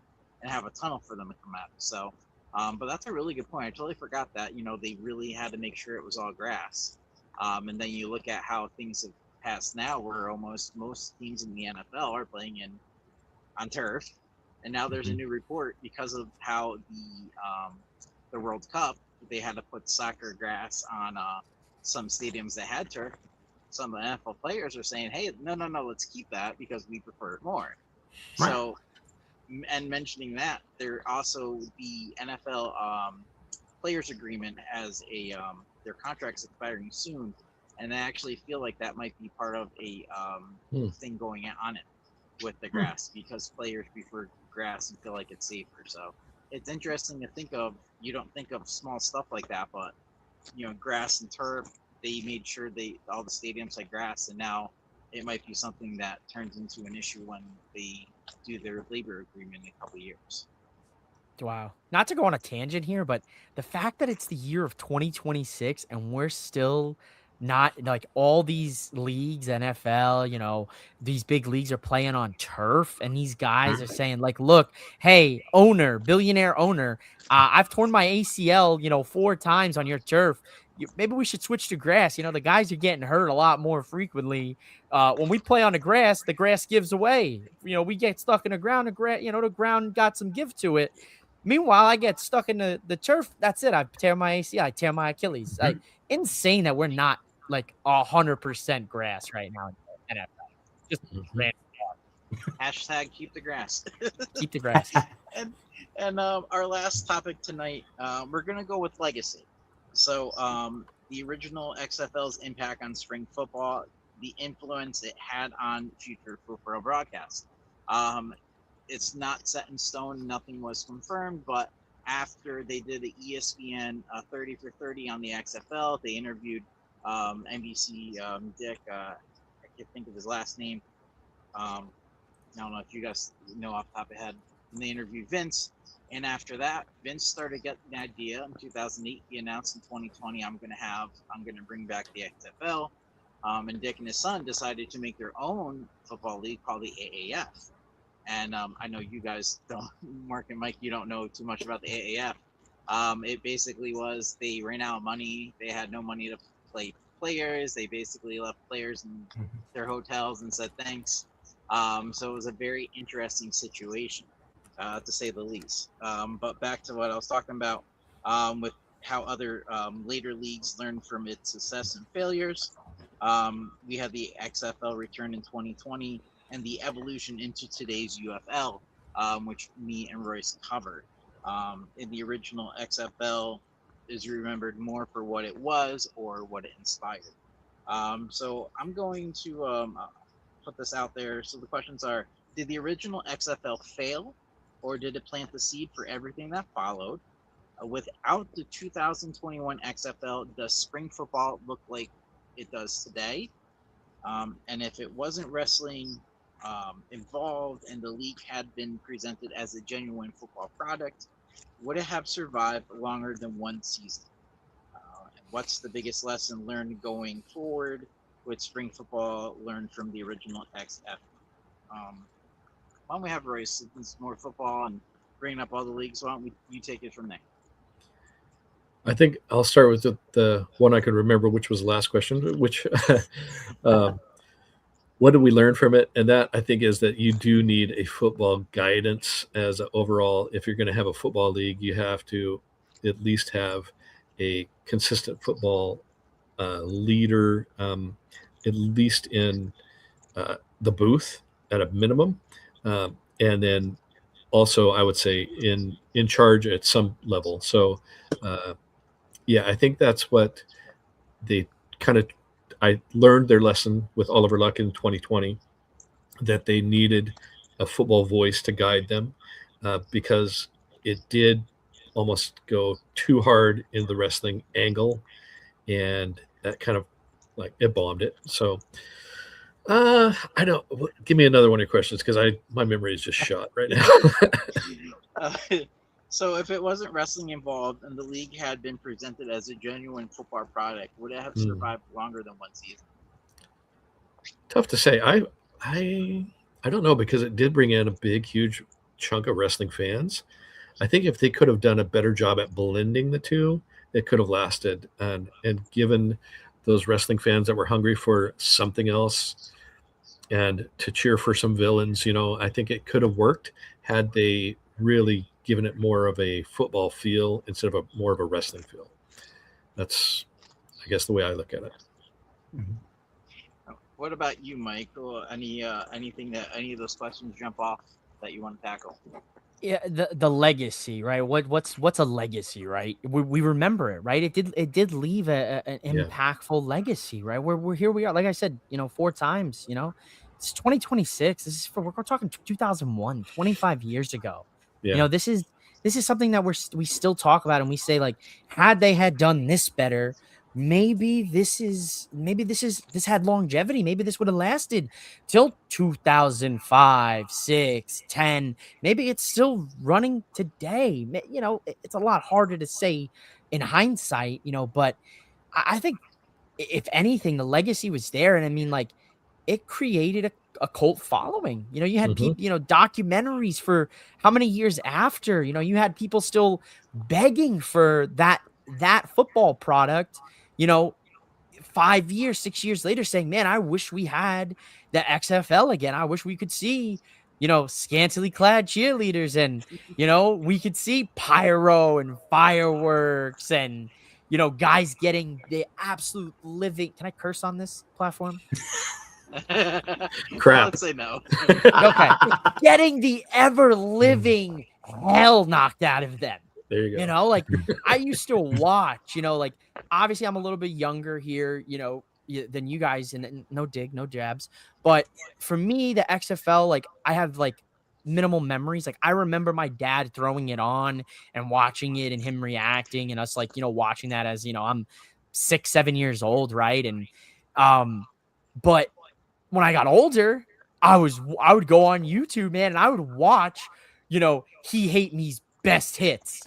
have a tunnel for them to come out. So, but that's a really good point. I totally forgot that. They really had to make sure it was all grass. And then you look at how things have passed now, where almost most teams in the NFL are playing on turf, and now there's a new report because of how the World Cup, they had to put soccer grass on some stadiums that had turf. Some of the NFL players are saying, "Hey, no, let's keep that because we prefer it more." Right. So, and mentioning that, there also the NFL players agreement has their contract's expiring soon, and I actually feel like that might be part of a thing going on it with the grass because players prefer grass and feel like it's safer. So it's interesting to think of. You don't think of small stuff like that, but grass and turf. They made sure all the stadiums had grass, and now it might be something that turns into an issue when they do their labor agreement in a couple of years. Wow. Not to go on a tangent here, but the fact that it's the year of 2026 and we're still not like all these leagues, NFL, these big leagues are playing on turf, and these guys are saying, like, look, hey, owner, billionaire owner, I've torn my ACL, 4 times on your turf. Maybe we should switch to grass. The guys are getting hurt a lot more frequently. When we play on the grass gives away. We get stuck in the ground, the ground got some give to it. Meanwhile, I get stuck in the turf. That's it. I tear my ACL. I tear my Achilles. Like, insane that we're not like 100% grass right now in the NFL. Just random. Hashtag keep the grass. Keep the grass. And our last topic tonight, we're gonna go with legacy. So the original XFL's impact on spring football, the influence it had on future football broadcasts. It's not set in stone. Nothing was confirmed, but after they did the ESPN 30 for 30 on the XFL, they interviewed NBC Dick. I can't think of his last name. I don't know if you guys know off the top of your head. And they interviewed Vince, and after that, Vince started getting the idea. In 2008, he announced in 2020, I'm going to bring back the XFL. And Dick and his son decided to make their own football league called the AAF. and I know you guys don't, Mark and Mike, you don't know too much about the AAF. It basically was they ran out of money. They had no money to play players. They basically left players in their hotels and said thanks. So it was a very interesting situation, to say the least. But back to what I was talking about, with how other later leagues learned from its success and failures. We had the XFL return in 2020 and the evolution into today's UFL, which me and Royce covered. In the original XFL is remembered more for what it was or what it inspired. So I'm going to put this out there. So the questions are: did the original XFL fail, or did it plant the seed for everything that followed? Without the 2021 XFL, does spring football look like it does today? And if it wasn't wrestling involved and the league had been presented as a genuine football product, would it have survived longer than one season? And what's the biggest lesson learned going forward with spring football learned from the original XF? Why don't we have Royce? Since it's more football and bringing up all the leagues, why don't you take it from there? I think I'll start with the one I could remember, which was the last question, which what did we learn from it? And that, I think, is that you do need a football guidance as a overall. If you're going to have a football league, you have to at least have a consistent football leader, at least in the booth at a minimum. And then also, I would say in charge at some level. So, yeah, I think that's what they kind of. I learned their lesson with Oliver Luck in 2020, that they needed a football voice to guide them, because it did almost go too hard in the wrestling angle, and that kind of like it bombed it. So I don't. Give me another one of your questions, because my memory is just shot right now. So if it wasn't wrestling involved and the league had been presented as a genuine football product, would it have survived longer than one season? Tough to say. I don't know, because it did bring in a big, huge chunk of wrestling fans. I think if they could have done a better job at blending the two, it could have lasted and given those wrestling fans that were hungry for something else and to cheer for some villains. I think it could have worked had they really given it more of a football feel instead of more of a wrestling feel. That's, I guess, the way I look at it. Mm-hmm. What about you, Mike? Or anything that any of those questions jump off that you want to tackle? Yeah, the legacy, right? What's a legacy, right? We remember it, right? It did leave an impactful legacy, right? We're here we are. Like I said, 4 times, it's 2026. This is we're talking 2001, 25 years ago. Yeah. This is something that we still talk about, and we say, like, had they had done this better, maybe this had longevity. Maybe this would have lasted till 2005, 6, 10. Maybe it's still running today. It's a lot harder to say in hindsight, but I think if anything, the legacy was there. And I mean, like, it created a cult following. You had Mhm. people, documentaries for how many years after, you had people still begging for that football product, 5 years, 6 years later, saying, man, I wish we had the XFL again. I wish we could see, scantily clad cheerleaders, and, we could see pyro and fireworks and, guys getting the absolute living. Can I curse on this platform? Crap. Let's say no. Okay. Getting the ever living hell knocked out of them. There you go. Like, I used to watch, like, obviously I'm a little bit younger here, than you guys, and no dig, no jabs. But for me, the XFL, like, I have like minimal memories. Like, I remember my dad throwing it on and watching it and him reacting and us, like, watching that as, I'm 6, 7 years old. Right. And, but when I got older, I would go on YouTube, man, and I would watch, He Hate Me's best hits,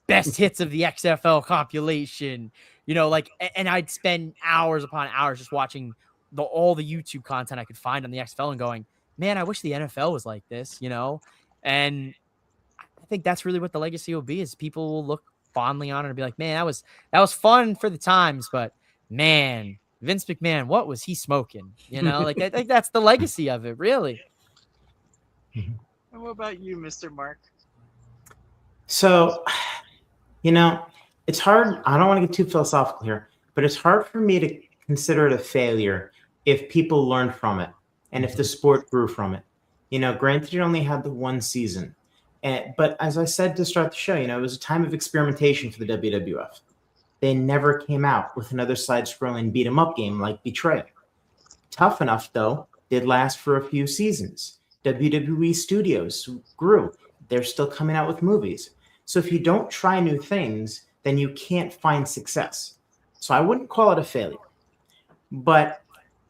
best hits of the XFL compilation, like, and I'd spend hours upon hours just watching all the YouTube content I could find on the XFL and going, man, I wish the NFL was like this, and I think that's really what the legacy will be, is people will look fondly on it and be like, man, that was fun for the times, but man, Vince McMahon, what was he smoking? Like, I think that's the legacy of it, really. And what about you, Mr. Mark? So, it's hard. I don't want to get too philosophical here, but it's hard for me to consider it a failure if people learned from it and if the sport grew from it. Granted, you only had the one season. But as I said to start the show, it was a time of experimentation for the WWF. They never came out with another side-scrolling beat-em-up game like Betrayal. Tough Enough, though, did last for a few seasons. WWE Studios grew. They're still coming out with movies. So if you don't try new things, then you can't find success. So I wouldn't call it a failure. But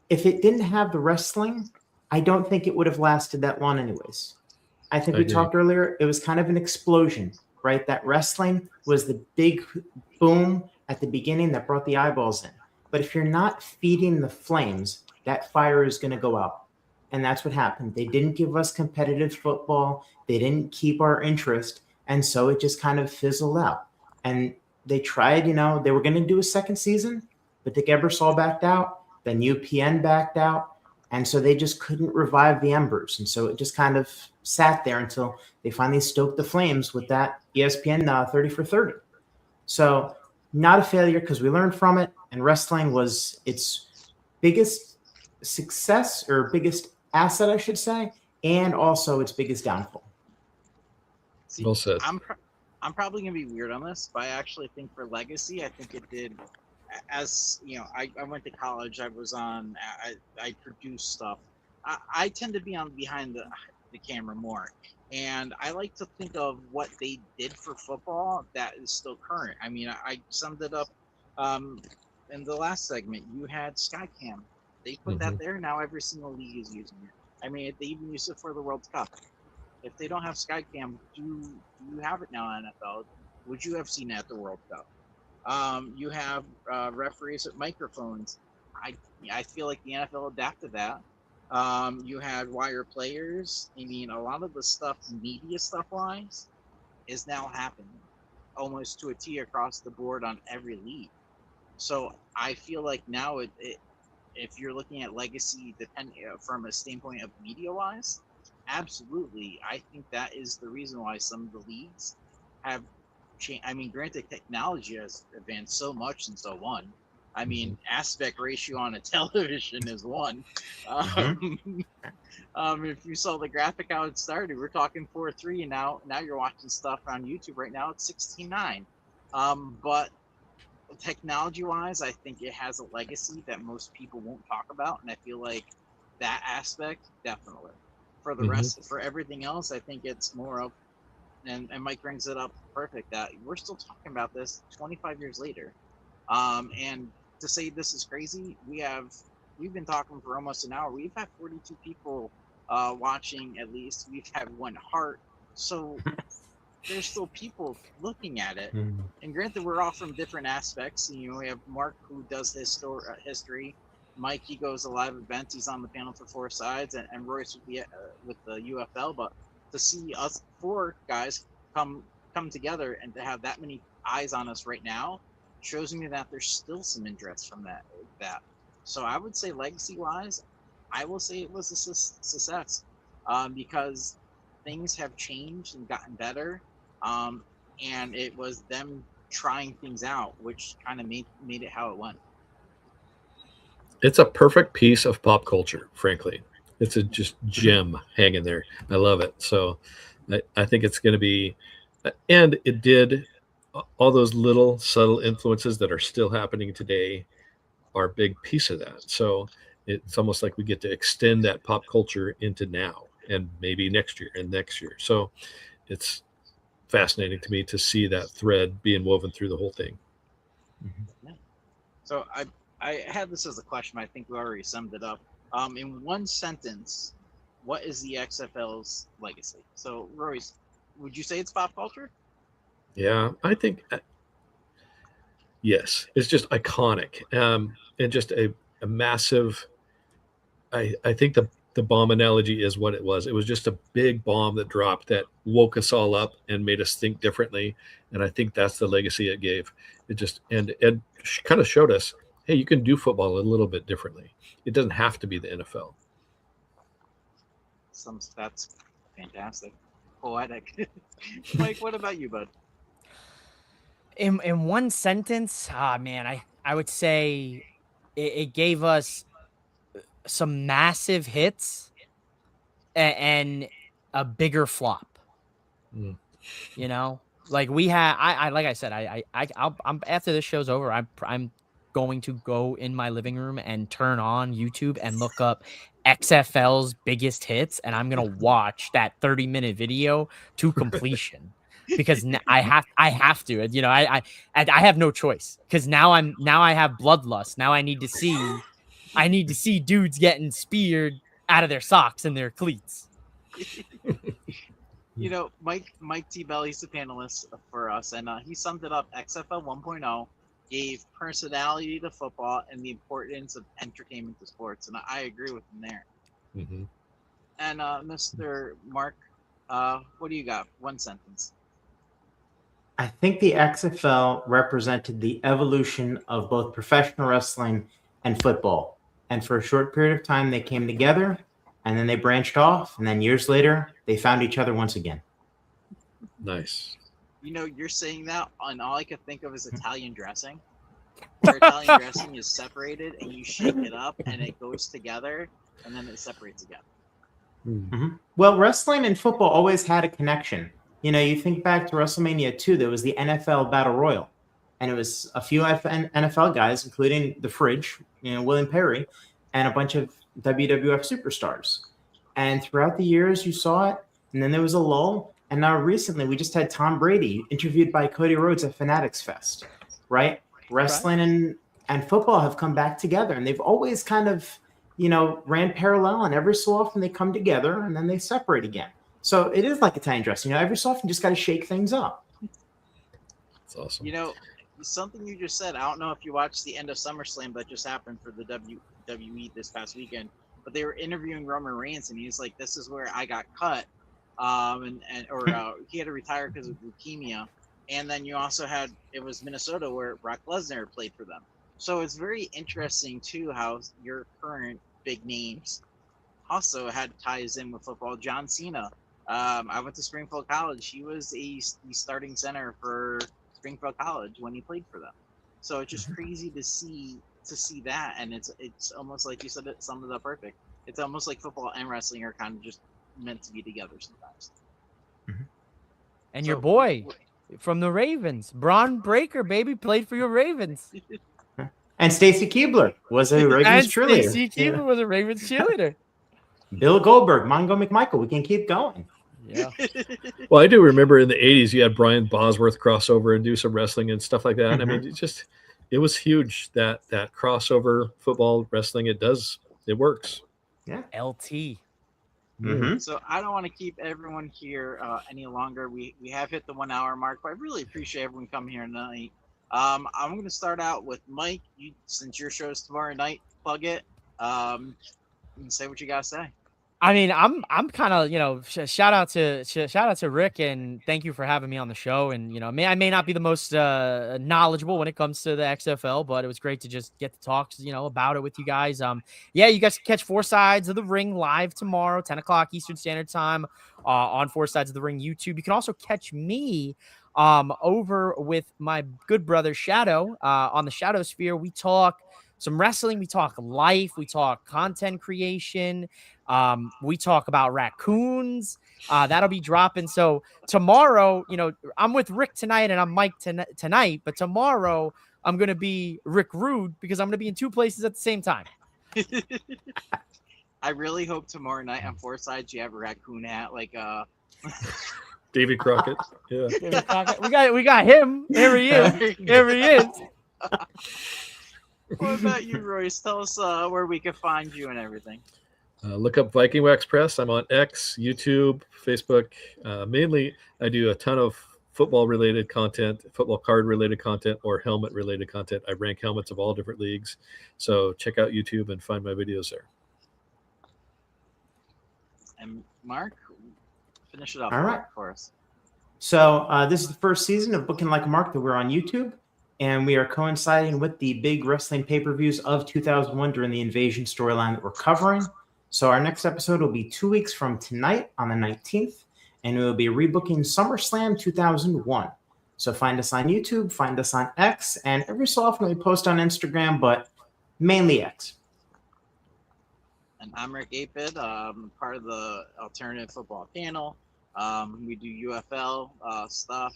if it didn't have the wrestling, I don't think it would have lasted that long anyways. I think we talked earlier, it was kind of an explosion, right? That wrestling was the big boom at the beginning that brought the eyeballs in. But if you're not feeding the flames, that fire is going to go out. And that's what happened. They didn't give us competitive football. They didn't keep our interest. And so it just kind of fizzled out. And they tried, they were going to do a second season, but Dick Ebersol backed out. Then UPN backed out. And so they just couldn't revive the embers. And so it just kind of sat there until they finally stoked the flames with that ESPN 30 for 30. So not a failure because we learned from it. And wrestling was its biggest success, or biggest asset, I should say, and also its biggest downfall. See, Well said. I'm probably gonna be weird on this, but I actually think for legacy, I think it did. As I went to college. I was on. I produced stuff. I tend to be on behind the camera more, and I like to think of what they did for football that is still current. I mean, I summed it up in the last segment. You had Skycam. They put that there. Now every single league is using it. I mean, they even use it for the World Cup. If they don't have Skycam, do you have it now in NFL? Would you have seen it at the World Cup? You have referees with microphones. I feel like the NFL adapted that. You had wire players. I mean, a lot of the stuff, media stuff wise, is now happening almost to a T across the board on every league. So I feel like now if you're looking at legacy from a standpoint of media wise, absolutely, I think that is the reason why some of the leagues have changed. I mean, granted, technology has advanced so much since 01. I mean, aspect ratio on a television is one. If you saw the graphic how it started, we're talking 4:3, and now you're watching stuff on YouTube right now. It's 16:9. But technology-wise, I think it has a legacy that most people won't talk about, and I feel like that aspect definitely. For the rest, for everything else, I think it's more of, and Mike brings it up perfect, that we're still talking about this 25 years later. And to say this is crazy, we've been talking for almost an hour. We've had 42 people watching at least. We've had one heart. So there's still people looking at it. And granted, we're all from different aspects. You know, we have Mark, who does history. Mike, he goes to live events. He's on the panel for Four Sides, and Royce with the UFL. But to see us four guys come together and to have that many eyes on us right now shows me that there's still some interest from that. So I would say legacy-wise, I will say it was a success because things have changed and gotten better, and it was them trying things out, which kind of made it how it went. It's a perfect piece of pop culture, frankly. It's a just gem hanging there. I love it. So I think it's going to be, and it did all those little subtle influences that are still happening today are a big piece of that. So it's almost like we get to extend that pop culture into now and maybe next year and next year. So it's fascinating to me to see that thread being woven through the whole thing. Yeah. So I had this as a question. I think we already summed it up. In one sentence, what is the XFL's legacy? So, Royce, would you say it's pop culture? Yeah, I think yes. It's just iconic, and just a massive. I think the bomb analogy is what it was. It was just a big bomb that dropped that woke us all up and made us think differently. And I think that's the legacy it gave. It just, and Ed kind of showed us, hey, you can do football a little bit differently. It doesn't have to be the NFL. That's fantastic. Poetic. Mike, what about you, bud? In one sentence, man, I would say it gave us some massive hits and a bigger flop. Mm. You know, like we had, I like I said, I'm after this show's over, I'm going to go in my living room and turn on YouTube and look up XFL's biggest hits, and I'm gonna watch that 30-minute video to completion because I have to. You know, I have no choice because now I have bloodlust. Now I need to see dudes getting speared out of their socks and their cleats. You know, Mike T. Bell, he's the panelist for us, and he summed it up. XFL 1.0 gave personality to football and the importance of entertainment to sports, and I agree with him there. Mm-hmm. And Mr. Mark, what do you got? One sentence. I think the XFL represented the evolution of both professional wrestling and football. And for a short period of time, they came together, and then they branched off, and then years later, they found each other once again. Nice. You know, you're saying that, and all I could think of is Italian dressing. Where Italian dressing is separated, and you shake it up, and it goes together, and then it separates again. Mm-hmm. Well, wrestling and football always had a connection. You know, you think back to WrestleMania 2, there was the NFL Battle Royal, and it was a few NFL guys, including the Fridge, you know, William Perry, and a bunch of WWF superstars. And throughout the years, you saw it, and then there was a lull. And now recently, we just had Tom Brady interviewed by Cody Rhodes at Fanatics Fest, right? Wrestling and football have come back together, and they've always kind of, you know, ran parallel, and every so often they come together, and then they separate again. So it is like Italian dressing. You know, every so often you just got to shake things up. That's awesome. You know, something you just said, I don't know if you watched the end of SummerSlam that just happened for the WWE this past weekend, but they were interviewing Roman Reigns, and he's like, this is where I got cut. He had to retire because of leukemia. And then you also had, it was Minnesota where Brock Lesnar played for them. So it's very interesting too how your current big names also had ties in with football. John Cena. I went to Springfield College. He was the starting center for Springfield College when he played for them. So it's just crazy to see that, and it's almost like you said, it summed it up perfect. It's almost like football and wrestling are kind of just meant to be together sometimes. And your boy from the Ravens, Braun Breaker, baby, played for your Ravens. And Stacy Keibler was a Ravens cheerleader. Stacy Keibler was a Ravens cheerleader. Bill Goldberg, Mongo McMichael. We can keep going. Yeah. Well, I do remember in the 80s, you had Brian Bosworth crossover and do some wrestling and stuff like that. Mm-hmm. I mean, it was huge that crossover football wrestling. It works. Yeah. LT. Mm-hmm. So I don't want to keep everyone here any longer. We have hit the 1 hour mark, but I really appreciate everyone coming here tonight. I'm going to start out with Mike. Since your show is tomorrow night, plug it. And say what you got to say. I mean, I'm kind of, you know, shout out to Rick, and thank you for having me on the show. And, you know, I may not be the most knowledgeable when it comes to the XFL, but it was great to just get to talk, you know, about it with you guys. Yeah, you guys can catch Four Sides of the Ring live tomorrow, 10 o'clock Eastern Standard Time on Four Sides of the Ring YouTube. You can also catch me over with my good brother Shadow on the Shadow Sphere. We talk some wrestling, we talk life, we talk content creation, we talk about raccoons. That'll be dropping. So tomorrow, you know, I'm with Rick tonight and I'm Mike tonight, but tomorrow I'm going to be Rick Rude because I'm going to be in two places at the same time. I really hope tomorrow night on Four Sides you have a raccoon hat like Davy Crockett. Yeah. Davy Crockett. We got him. Here he is. Here he is. What about you, Royce? Tell us where we can find you and everything. Look up Viking Wax Press. I'm on X, YouTube, Facebook. Mainly, I do a ton of football-related content, football card-related content, or helmet-related content. I rank helmets of all different leagues. So check out YouTube and find my videos there. And Mark, finish it up All right. for us. So this is the first season of Booking Like a Mark that we're on YouTube, and we are coinciding with the big wrestling pay-per-views of 2001 during the Invasion storyline that we're covering. So our next episode will be 2 weeks from tonight on the 19th, and we will be rebooking SummerSlam 2001. So find us on YouTube, find us on X, and every so often we post on Instagram, but mainly X. And I'm Rick Apid, part of the Alternative Football Panel. We do UFL stuff.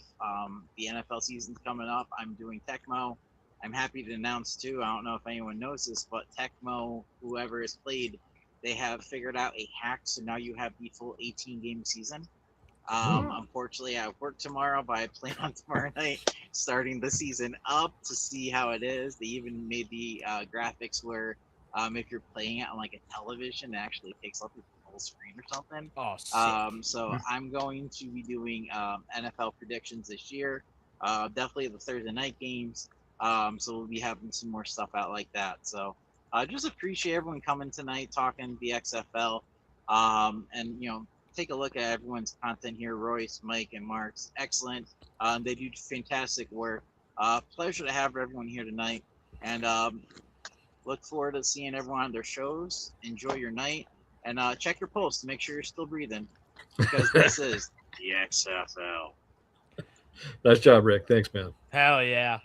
The NFL season's coming up. I'm doing Tecmo. I'm happy to announce, too, I don't know if anyone knows this, but Tecmo, whoever has played, they have figured out a hack, so now you have the full 18-game season. Unfortunately, I work tomorrow, but I plan on tomorrow night starting the season up to see how it is. They even made the graphics where if you're playing it on like a television, it actually takes up the full screen or something. Oh, sick. So I'm going to be doing NFL predictions this year. Definitely the Thursday night games. So we'll be having some more stuff out like that. So just appreciate everyone coming tonight, talking the XFL. And take a look at everyone's content here. Royce, Mike, and Mark's excellent. They do fantastic work. Pleasure to have everyone here tonight, and look forward to seeing everyone on their shows. Enjoy your night, and check your pulse to make sure you're still breathing, because this is the XFL. Nice job, Rick. Thanks, man. Hell yeah.